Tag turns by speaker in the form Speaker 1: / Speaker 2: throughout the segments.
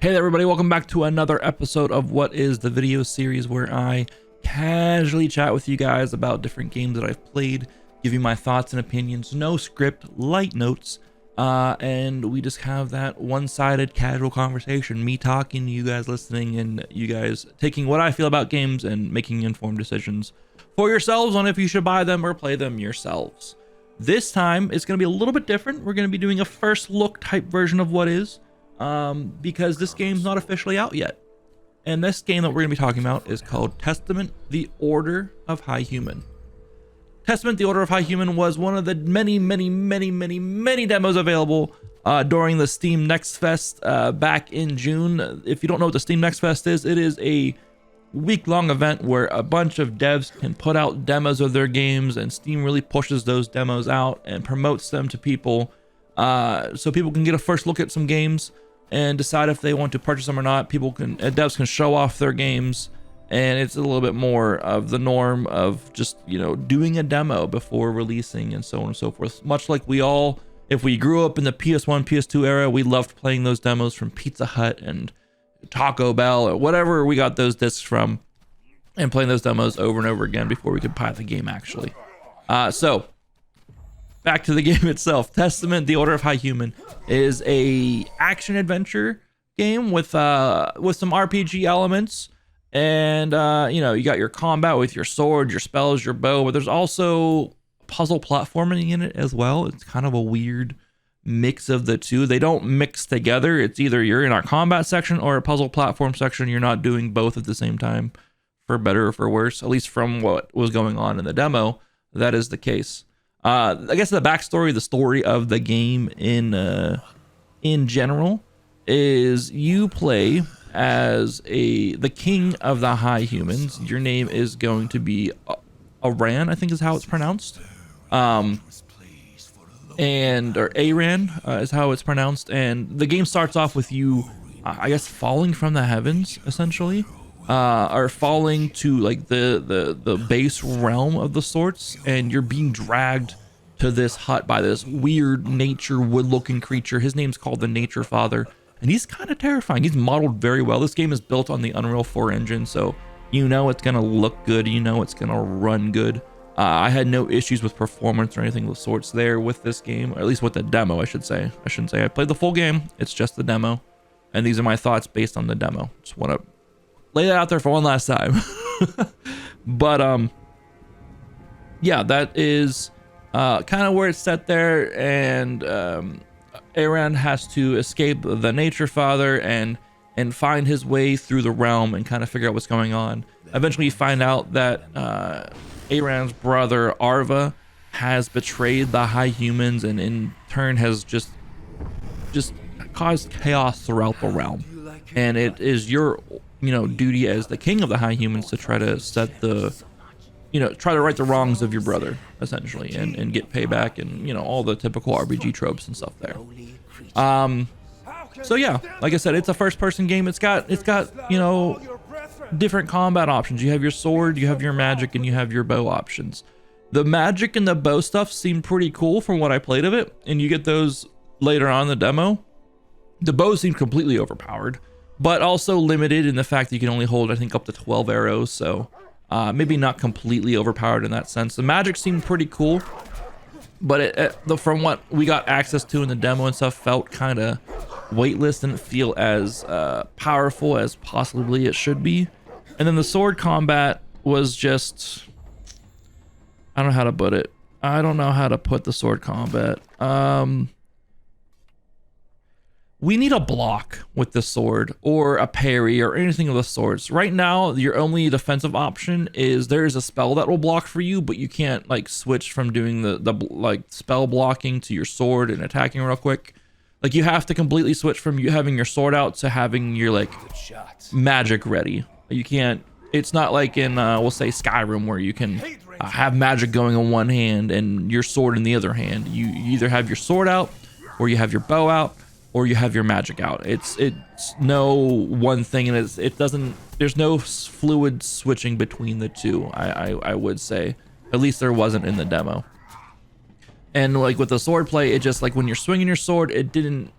Speaker 1: Hey there, everybody, welcome back to another episode of what is the video series where I casually chat with you guys about different games that I've played, give you my thoughts and opinions, no script, light notes, and we just have that one-sided casual conversation, me talking, you guys listening, and you guys taking what I feel about games and making informed decisions for yourselves on if you should buy them or play them yourselves. This time it's going to be a little bit different. We're going to be doing a first look type version of what is. Because this game's not officially out yet. And this game that we're going to be talking about is called Testament: The Order of High Human. Testament: The Order of High Human was one of the many demos available during the Steam Next Fest back in June. If you don't know what the Steam Next Fest is, it is a week-long event where a bunch of devs can put out demos of their games, and Steam really pushes those demos out and promotes them to people so people can get a first look at some games and decide if they want to purchase them or not. Devs can show off their games, and it's a little bit more of the norm of just, doing a demo before releasing and so on and so forth. Much like we all, if we grew up in the PS1, PS2 era, we loved playing those demos from Pizza Hut and Taco Bell or whatever we got those discs from, and playing those demos over and over again before we could buy the game actually. So back to the game itself. Testament: The Order of High Human is a action adventure game with some RPG elements, and you got your combat with your sword, your spells, your bow, but there's also puzzle platforming in it as well. It's kind of a weird mix of the two. They don't mix together. It's either you're in a combat section or a puzzle platform section. You're not doing both at the same time, for better or for worse. At least from what was going on in the demo, that is the case. I guess the backstory, the story of the game in general, is you play as the king of the high humans. Your name is going to be Aran, I think is how it's pronounced. Or Aran is how it's pronounced. And the game starts off with you, I guess, falling from the heavens, essentially. Are falling to like the base realm of the sorts, and you're being dragged to this hut by this weird nature wood-looking creature. His name's called the Nature Father, and he's kind of terrifying. He's modeled very well. This game is built on the Unreal 4 engine, so it's gonna look good, it's gonna run good. I had no issues with performance or anything of the sorts there with this game, or at least with the demo, I should say. I shouldn't say I played the full game. It's just the demo, and these are my thoughts based on the demo. Just want to lay that out there for one last time. But yeah, that is kind of where it's set there, and Aran has to escape the Nature Father and find his way through the realm and kind of figure out what's going on. Eventually you find out that Aran's brother Arva has betrayed the high humans, and in turn has just caused chaos throughout the realm, and it is your duty as the king of the high humans to try to set try to right the wrongs of your brother, essentially, and get payback, and all the typical RPG tropes and stuff there. So yeah, like I said, it's a first-person game. It's got different combat options. You have your sword, you have your magic, and you have your bow options. The magic and the bow stuff seem pretty cool from what I played of it, and you get those later on in the demo. The bow seemed completely overpowered, but also limited in the fact that you can only hold, I think, up to 12 arrows, so maybe not completely overpowered in that sense. The magic seemed pretty cool, but from what we got access to in the demo and stuff, felt kind of weightless, didn't feel as powerful as possibly it should be. And then the sword combat was just, I don't know how to put it. I don't know how to put the sword combat. We need a block with the sword, or a parry, or anything of the sorts. Right now, your only defensive option is there is a spell that will block for you, but you can't switch from doing the spell blocking to your sword and attacking real quick. You have to completely switch from you having your sword out to having your magic ready. You can't. It's not like in we'll say Skyrim, where you can have magic going in one hand and your sword in the other hand. You either have your sword out, or you have your bow out, or you have your magic out. It's no one thing, and there's no fluid switching between the two. I would say, at least there wasn't in the demo. And with the sword play, it just when you're swinging your sword, it didn't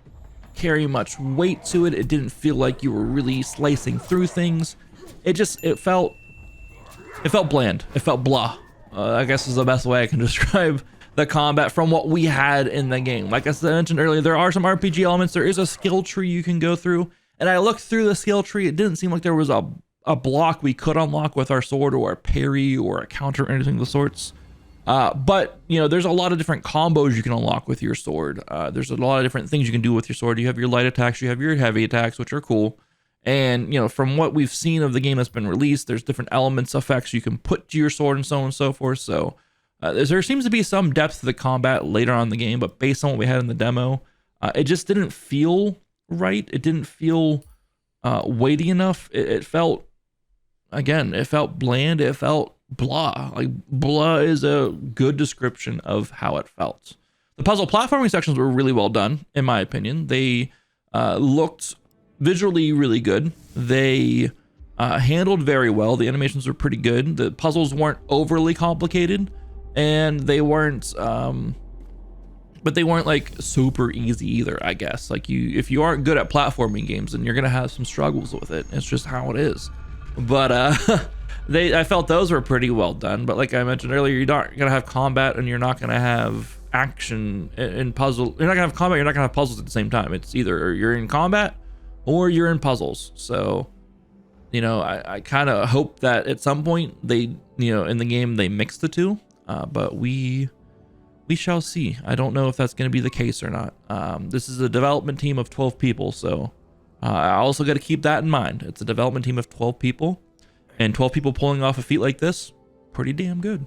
Speaker 1: carry much weight to it. It didn't feel like you were really slicing through things. It felt bland. It felt blah. I guess is the best way I can describe the combat from what we had in the game. Like I mentioned earlier, there are some RPG elements. There is a skill tree you can go through, and I looked through the skill tree. It didn't seem like there was a block we could unlock with our sword, or a parry, or a counter, or anything of the sorts. But you know, there's a lot of different combos you can unlock with your sword. There's a lot of different things you can do with your sword. You have your light attacks, you have your heavy attacks, which are cool. And you know, from what we've seen of the game that's been released, there's different elements, effects you can put to your sword, and so on and so forth. So there seems to be some depth to the combat later on in the game, but based on what we had in the demo, it just didn't feel right. It didn't feel weighty enough. It felt, again, it felt bland. It felt blah. Like, blah is a good description of how it felt. The puzzle platforming sections were really well done, in my opinion. They looked visually really good. They handled very well. The animations were pretty good. The puzzles weren't overly complicated, and they weren't but they weren't like super easy either, I guess. Like, if you aren't good at platforming games, then you're gonna have some struggles with it. It's just how it is. But I felt those were pretty well done. But like I mentioned earlier, you're not gonna have combat, and you're not gonna have action in puzzle. You're not gonna have combat, you're not gonna have puzzles at the same time. It's either you're in combat or you're in puzzles. So, you know, I kind of hope that at some point they, you know, in the game they mix the two. But we shall see. I don't know if that's going to be the case or not. This is a development team of 12 people, so I also got to keep that in mind. It's a development team of 12 people, and 12 people pulling off a feat like this, pretty damn good.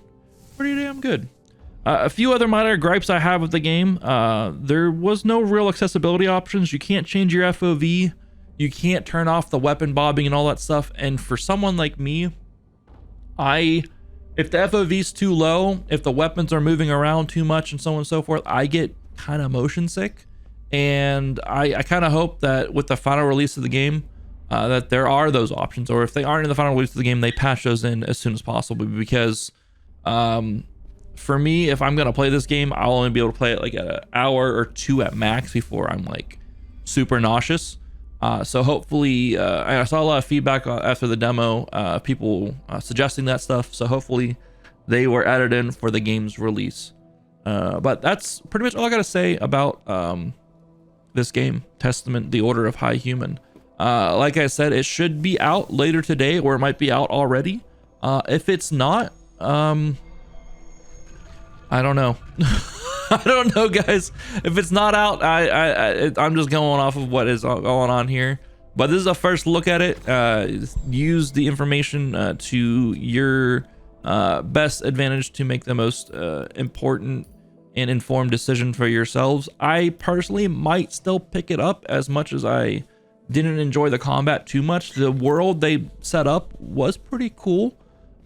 Speaker 1: Pretty damn good. A few other minor gripes I have with the game. There was no real accessibility options. You can't change your FOV. You can't turn off the weapon bobbing and all that stuff. And for someone like me, if the FOV is too low, if the weapons are moving around too much and so on and so forth, I get kind of motion sick. And I kind of hope that with the final release of the game, that there are those options, or if they aren't in the final release of the game, they patch those in as soon as possible. Because for me, if I'm going to play this game, I'll only be able to play it like an hour or two at max before I'm like super nauseous. So hopefully, I saw a lot of feedback after the demo, people suggesting that stuff. So hopefully they were added in for the game's release. But that's pretty much all I got to say about this game, Testament: The Order of High Human. Like I said, it should be out later today, or it might be out already. If it's not, I don't know. I don't know, guys. If it's not out, I'm just going off of what is going on here. But this is a first look at it. Use the information to your best advantage to make the most important and informed decision for yourselves. I personally might still pick it up, as much as I didn't enjoy the combat too much. The world they set up was pretty cool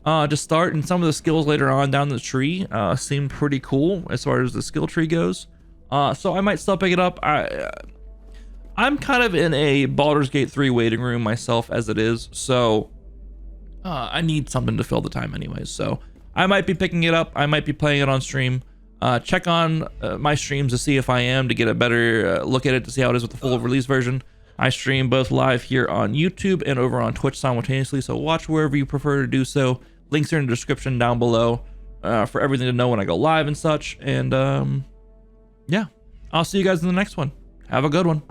Speaker 1: to start, and some of the skills later on down the tree seemed pretty cool as far as the skill tree goes. So I might still pick it up. I'm kind of in a Baldur's Gate 3 waiting room myself as it is, so I need something to fill the time anyways. So I might be picking it up. I might be playing it on stream. Check on my streams to see if I am, to get a better look at it, to see how it is with the full release version. I stream both live here on YouTube and over on Twitch simultaneously, so watch wherever you prefer to do so. Links are in the description down below for everything to know when I go live and such. And yeah, I'll see you guys in the next one. Have a good one.